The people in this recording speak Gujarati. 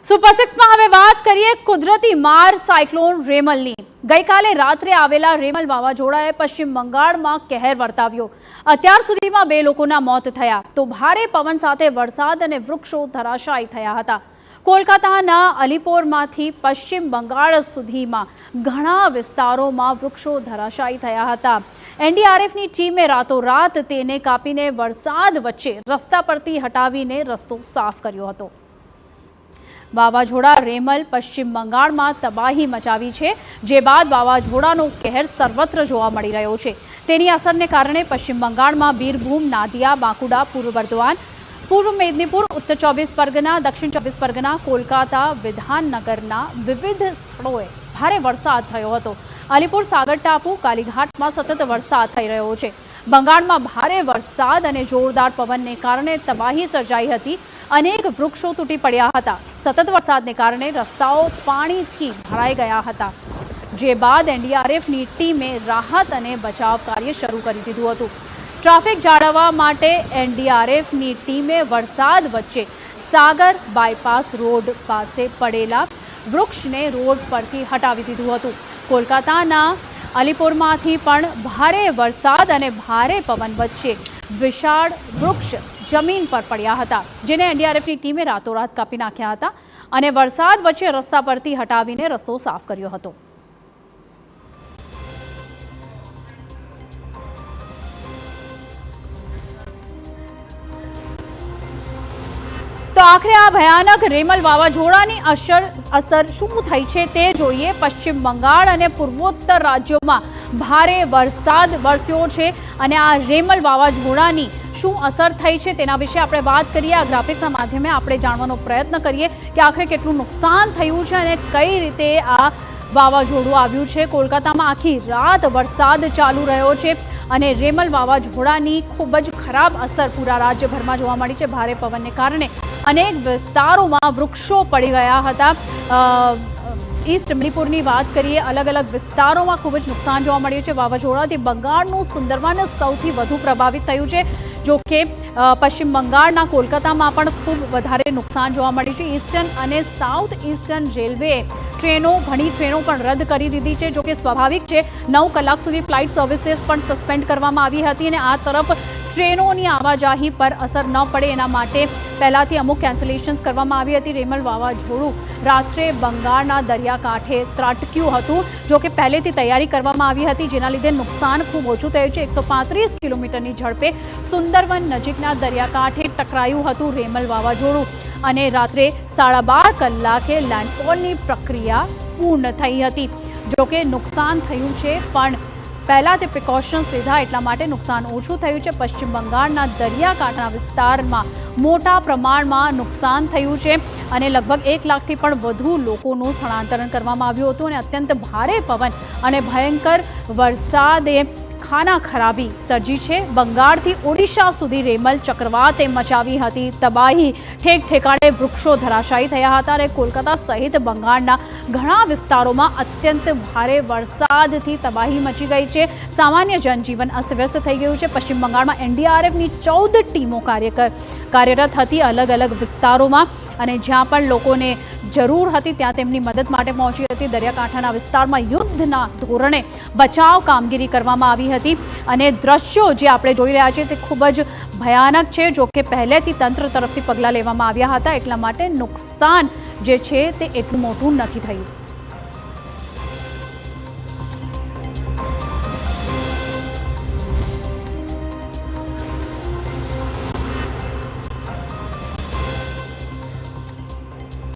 સુપર સિક્સમાં હવે વાત કરીએ કુદરતી માર સાયક્લોન રેમલની। ગઈકાલે રાત્રે આવેલા રેમલ વાવાઝોડાએ પશ્ચિમ બંગાળમાં કહેર વર્તાવ્યો। અત્યાર સુધીમાં 2 લોકોના મોત થયા તો ભારે પવન સાથે વરસાદ અને વૃક્ષો ધરાશાયી થયા હતા। કોલકાતાના અલીપોરમાંથી પશ્ચિમ બંગાળ સુધીમાં ઘણા વિસ્તારોમાં વૃક્ષો ધરાશાયી થયા હતા। એનડીઆરએફની ટીમે રાતોરાત તેને કાપીને વરસાદ વચ્ચે રસ્તા પરથી હટાવીને રસ્તો સાફ કર્યો હતો। વાવાઝોડા રેમલ પશ્ચિમ બંગાળમાં તબાહી મચાવી છે, જે બાદ વાવાઝોડાનો કહેર સર્વત્ર જોવા મળી રહ્યો છે। તેની અસરને કારણે પશ્ચિમ બંગાળમાં બીરભૂમ, નાદિયા, બાંકુડા, પૂર્વ બર્ધવાન, પૂર્વ મેદનીપુર, ઉત્તર 24 પરગના, દક્ષિણ 24 પરગના, કોલકાતા, વિધાનનગરના વિવિધ સ્થળોએ ભારે વરસાદ થયો હતો। અલીપુર, સાગર ટાપુ, કાલીઘાટમાં સતત વરસાદ થઈ રહ્યો છે। બંગાળમાં ભારે વરસાદ અને જોરદાર પવનને કારણે તબાહી સર્જાઈ હતી। અનેક વૃક્ષો તૂટી પડ્યા હતા। સતત વરસાદને કારણે રસ્તાઓ પાણીથી ભરાઈ ગયા હતા, જે બાદ એનડીઆરએફની ટીમે રાહત અને બચાવ કાર્ય શરૂ કરી દીધું હતું। ટ્રાફિક જાળવવા માટે એનડીઆરએફની ટીમે વરસાદ વચ્ચે સાગર બાયપાસ રોડ પાસે પડેલા વૃક્ષને રોડ પરથી હટાવી દીધું હતું। કોલકાતાના અલીપુરમાંથી પણ ભારે વરસાદ અને ભારે પવન વચ્ચે વિશાળ વૃક્ષ જમીન પર પડ્યા હતા, જેને એનડીઆરએફની ટીમે રાતોરાત કાપી નાખ્યા હતા અને વરસાદ વચ્ચે રસ્તા પરથી હટાવીને રસ્તો સાફ કર્યો હતો। તો આખરે આ ભયાનક રેમલ વાવાઝોડાની અસર શું થઈ છે તે જોઈએ। પશ્ચિમ બંગાળ અને પૂર્વોત્તર રાજ્યોમાં ભારે વરસાદ વરસ્યો છે અને આ રેમલ વાવાઝોડાની શું અસર થઈ છે તેના વિશે આપણે વાત કરીએ। આ ગ્રાફિક્સના માધ્યમે આપણે જાણવાનો પ્રયત્ન કરીએ કે આખરે કેટલું નુકસાન થયું છે અને કઈ રીતે આ વાવાઝોડું આવ્યું છે। કોલકાતામાં આખી રાત વરસાદ ચાલુ રહ્યો છે અને રેમલ વાવાઝોડાની ખૂબ જ ખરાબ અસર પૂરા રાજ્યભરમાં જોવા મળી છે। ભારે પવનને કારણે અનેક વિસ્તારોમાં વૃક્ષો પડી ગયા હતા। ઈસ્ટ મણિપુરની વાત કરીએ, અલગ અલગ વિસ્તારોમાં ખૂબ જ નુકસાન જોવા મળ્યું છે। વાવાઝોડાથી બંગાળનું સુંદરવન સૌથી વધુ પ્રભાવિત થયું છે, જો કે પશ્ચિમ બંગાળના કોલકાતામાં પણ ખૂબ વધારે નુકસાન જોવા મળ્યું છે। ઈસ્ટર્ન અને સાઉથ ઈસ્ટર્ન રેલવેએ ઘણી ટ્રેનો પણ રદ કરી દીધી છે, જો કે સ્વાભાવિક છે 9 કલાક સુધી ફ્લાઇટ સર્વિસીસ પણ સસ્પેન્ડ કરવામાં આવી હતી અને આ તરફ ટ્રેનોની આવાજાહી પર અસર ન પડે એના માટે પહેલાથી અમુક કેન્સલેશન્સ કરવામાં આવી હતી। રેમલ વાવાઝોડું રાત્રે બંગાળના દરિયાકાંઠે ત્રાટક્યું હતું, જો કે પહેલેથી તૈયારી કરવામાં આવી હતી, જેના લીધે નુકસાન ખૂબ ઓછું થયું છે। 135 કિલોમીટરની ઝડપે સુંદરવન નજીકના દરિયાકાંઠે ટકરાયું હતું રેમલ વાવાઝોડું અને રાત્રે 12.5 કલાકે લેન્ડફોલની પ્રક્રિયા પૂર્ણ થઈ હતી। જો કે નુકસાન થયું છે, પણ પહેલાં તે પ્રિકોશન્સ લીધા એટલા માટે નુકસાન ઓછું થયું છે। પશ્ચિમ બંગાળના દરિયાકાંઠાના વિસ્તારમાં મોટા પ્રમાણમાં નુકસાન થયું છે અને લગભગ 1 લાખથી પણ વધુ લોકોનું સ્થળાંતરણ કરવામાં આવ્યું હતું અને અત્યંત ભારે પવન અને ભયંકર વરસાદે ખાના ખરાબી સર્જી છે। બંગાળથી ઓડિશા સુધી રેમલ ચક્રવાતે મચાવી હતી તબાહી। ઠેક ઠેકાણે વૃક્ષો ધરાશાયી થયા હતા અને કોલકાતા સહિત બંગાળના ઘણા વિસ્તારોમાં અત્યંત ભારે વરસાદથી તબાહી મચી ગઈ છે। સામાન્ય જનજીવન અસ્તવ્યસ્ત થઈ ગયું છે। પશ્ચિમ બંગાળમાં એનડીઆરએફની 14 ટીમો કાર્યરત હતી અલગ અલગ વિસ્તારોમાં અને જ્યાં પણ લોકોને જરૂર હતી ત્યાં તેમની મદદ માટે પહોંચી હતી। દરિયાકાંઠાના વિસ્તારમાં યુદ્ધના ધોરણે બચાવ કામગીરી કરવામાં આવી હતી અને દ્રશ્યો જે આપણે જોઈ રહ્યા છીએ તે ખૂબ જ ભયાનક છે, જો કે પહેલેથી તંત્ર તરફથી પગલાં લેવામાં આવ્યા હતા એટલા માટે નુકસાન જે છે તે એટલું મોટું નથી થયું।